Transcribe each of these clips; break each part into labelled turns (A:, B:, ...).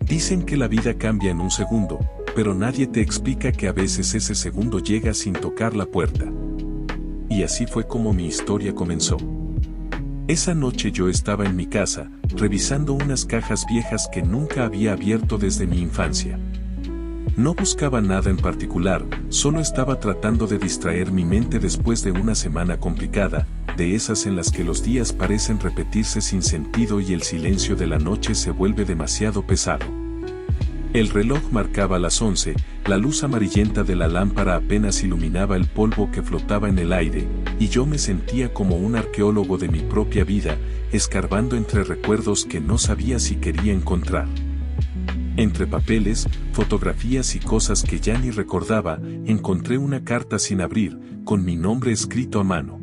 A: Dicen que la vida cambia en un segundo, pero nadie te explica que a veces ese segundo llega sin tocar la puerta. Y así fue como mi historia comenzó. Esa noche yo estaba en mi casa, revisando unas cajas viejas que nunca había abierto desde mi infancia. No buscaba nada en particular, solo estaba tratando de distraer mi mente después de una semana complicada, de esas en las que los días parecen repetirse sin sentido y el silencio de la noche se vuelve demasiado pesado. El reloj marcaba las 11, la luz amarillenta de la lámpara apenas iluminaba el polvo que flotaba en el aire, y yo me sentía como un arqueólogo de mi propia vida, escarbando entre recuerdos que no sabía si quería encontrar. Entre papeles, fotografías y cosas que ya ni recordaba, encontré una carta sin abrir, con mi nombre escrito a mano.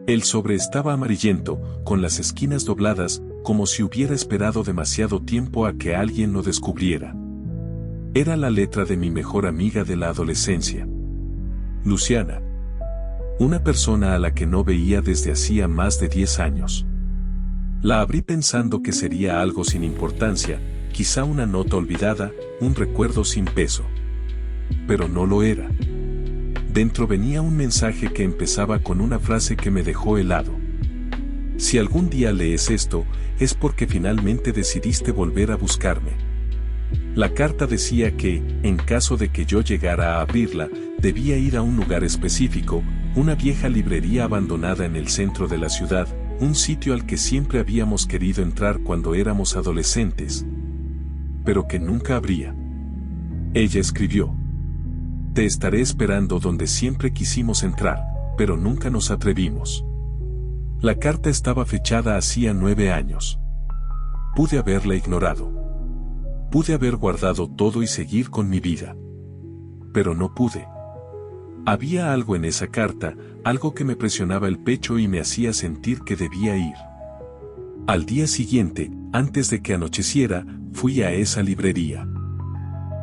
A: El sobre estaba amarillento, con las esquinas dobladas, como si hubiera esperado demasiado tiempo a que alguien lo descubriera. Era la letra de mi mejor amiga de la adolescencia. Luciana. Una persona a la que no veía desde hacía más de 10 años. La abrí pensando que sería algo sin importancia, quizá una nota olvidada, un recuerdo sin peso. Pero no lo era. Dentro venía un mensaje que empezaba con una frase que me dejó helado. Si algún día lees esto, es porque finalmente decidiste volver a buscarme. La carta decía que, en caso de que yo llegara a abrirla, debía ir a un lugar específico, una vieja librería abandonada en el centro de la ciudad, un sitio al que siempre habíamos querido entrar cuando éramos adolescentes, pero que nunca abría. Ella escribió: te estaré esperando donde siempre quisimos entrar, pero nunca nos atrevimos. La carta estaba fechada hacía 9 años. Pude haberla ignorado. Pude haber guardado todo y seguir con mi vida. Pero no pude. Había algo en esa carta, algo que me presionaba el pecho y me hacía sentir que debía ir. Al día siguiente, antes de que anocheciera, fui a esa librería.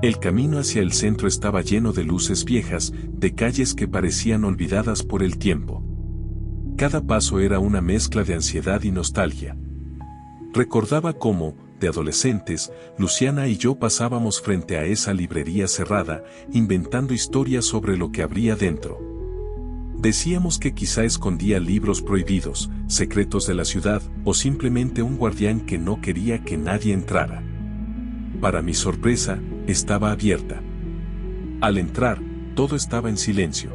A: El camino hacia el centro estaba lleno de luces viejas, de calles que parecían olvidadas por el tiempo. Cada paso era una mezcla de ansiedad y nostalgia. Recordaba cómo, de adolescentes, Luciana y yo pasábamos frente a esa librería cerrada, inventando historias sobre lo que habría dentro. Decíamos que quizá escondía libros prohibidos, secretos de la ciudad, o simplemente un guardián que no quería que nadie entrara. Para mi sorpresa, estaba abierta. Al entrar, todo estaba en silencio.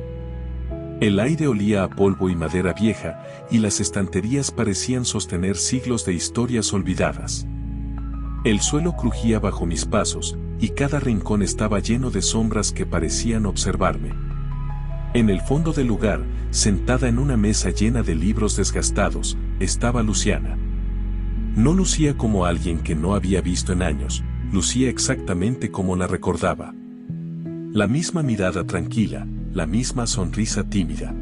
A: El aire olía a polvo y madera vieja, y las estanterías parecían sostener siglos de historias olvidadas. El suelo crujía bajo mis pasos, y cada rincón estaba lleno de sombras que parecían observarme. En el fondo del lugar, sentada en una mesa llena de libros desgastados, estaba Luciana. No lucía como alguien que no había visto en años, lucía exactamente como la recordaba. La misma mirada tranquila, la misma sonrisa tímida.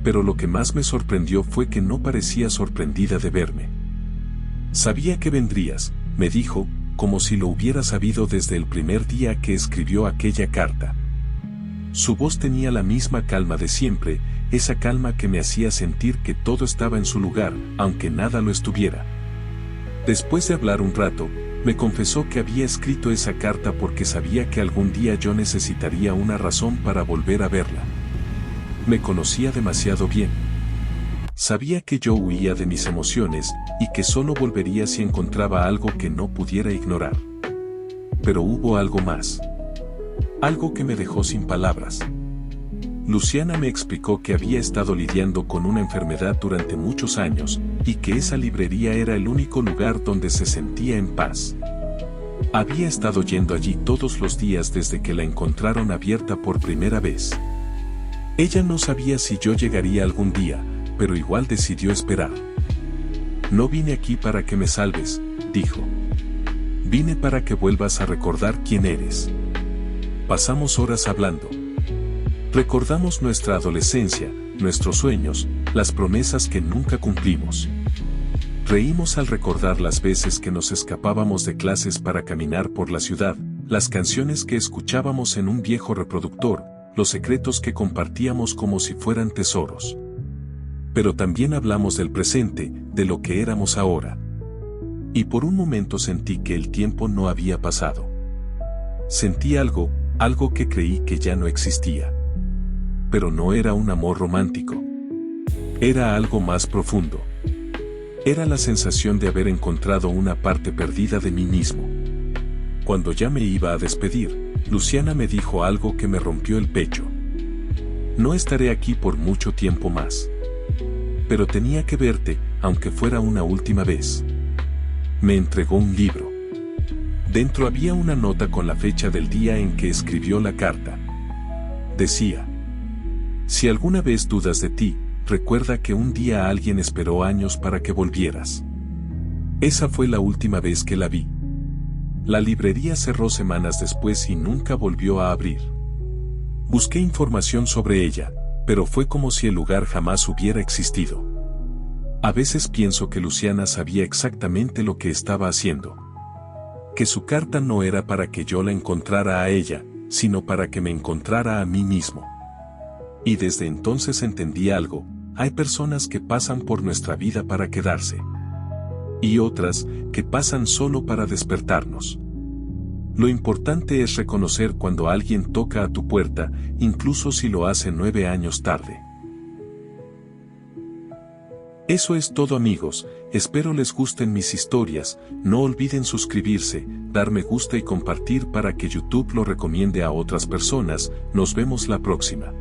A: Pero lo que más me sorprendió fue que no parecía sorprendida de verme. Sabía que vendrías, me dijo, como si lo hubiera sabido desde el primer día que escribió aquella carta. Su voz tenía la misma calma de siempre, esa calma que me hacía sentir que todo estaba en su lugar, aunque nada lo estuviera. Después de hablar un rato, me confesó que había escrito esa carta porque sabía que algún día yo necesitaría una razón para volver a verla. Me conocía demasiado bien. Sabía que yo huía de mis emociones y que solo volvería si encontraba algo que no pudiera ignorar. Pero hubo algo más. Algo que me dejó sin palabras. Luciana me explicó que había estado lidiando con una enfermedad durante muchos años, y que esa librería era el único lugar donde se sentía en paz. Había estado yendo allí todos los días desde que la encontraron abierta por primera vez. Ella no sabía si yo llegaría algún día, pero igual decidió esperar. No vine aquí para que me salves, dijo. Vine para que vuelvas a recordar quién eres. Pasamos horas hablando. Recordamos nuestra adolescencia, nuestros sueños, las promesas que nunca cumplimos. Reímos al recordar las veces que nos escapábamos de clases para caminar por la ciudad, las canciones que escuchábamos en un viejo reproductor, los secretos que compartíamos como si fueran tesoros. Pero también hablamos del presente, de lo que éramos ahora. Y por un momento sentí que el tiempo no había pasado. Sentí algo que creí que ya no existía. Pero no era un amor romántico. Era algo más profundo. Era la sensación de haber encontrado una parte perdida de mí mismo. Cuando ya me iba a despedir, Luciana me dijo algo que me rompió el pecho. No estaré aquí por mucho tiempo más. Pero tenía que verte, aunque fuera una última vez. Me entregó un libro. Dentro había una nota con la fecha del día en que escribió la carta. Decía: si alguna vez dudas de ti, recuerda que un día alguien esperó años para que volvieras. Esa fue la última vez que la vi. La librería cerró semanas después y nunca volvió a abrir. Busqué información sobre ella, pero fue como si el lugar jamás hubiera existido. A veces pienso que Luciana sabía exactamente lo que estaba haciendo. Que su carta no era para que yo la encontrara a ella, sino para que me encontrara a mí mismo. Y desde entonces entendí algo: hay personas que pasan por nuestra vida para quedarse. Y otras que pasan solo para despertarnos. Lo importante es reconocer cuando alguien toca a tu puerta, incluso si lo hace 9 años tarde. Eso es todo, amigos, espero les gusten mis historias. No olviden suscribirse, dar me gusta y compartir para que YouTube lo recomiende a otras personas. Nos vemos la próxima.